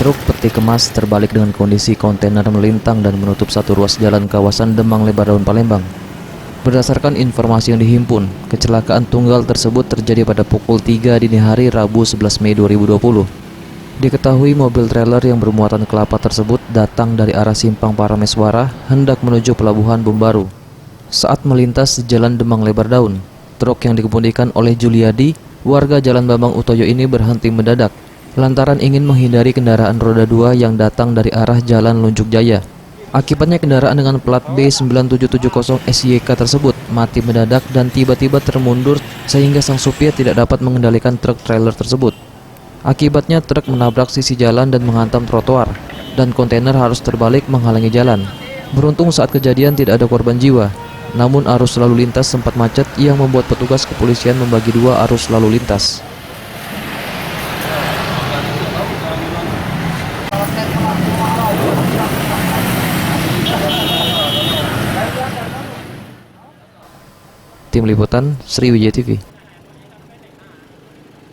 truk peti kemas terbalik dengan kondisi kontainer melintang dan menutup satu ruas jalan kawasan Demang Lebar Daun, Palembang. Berdasarkan informasi yang dihimpun, kecelakaan tunggal tersebut terjadi pada pukul 3 dini hari Rabu 11 Mei 2020. Diketahui mobil trailer yang bermuatan kelapa tersebut datang dari arah Simpang Parameswara hendak menuju Pelabuhan Bumbaru. Saat melintas di Jalan Demang Lebar Daun, truk yang dikemudikan oleh Juliadi, warga Jalan Bambang Utoyo ini berhenti mendadak lantaran ingin menghindari kendaraan roda 2 yang datang dari arah Jalan Lunjuk Jaya. Akibatnya kendaraan dengan plat B9770 SYK tersebut mati mendadak dan tiba-tiba termundur sehingga sang supir tidak dapat mengendalikan truk trailer tersebut. Akibatnya truk menabrak sisi jalan dan menghantam trotoar, dan kontainer harus terbalik menghalangi jalan. Beruntung saat kejadian tidak ada korban jiwa, namun arus lalu lintas sempat macet yang membuat petugas kepolisian membagi dua arus lalu lintas. Tim Liputan Sriwijaya TV.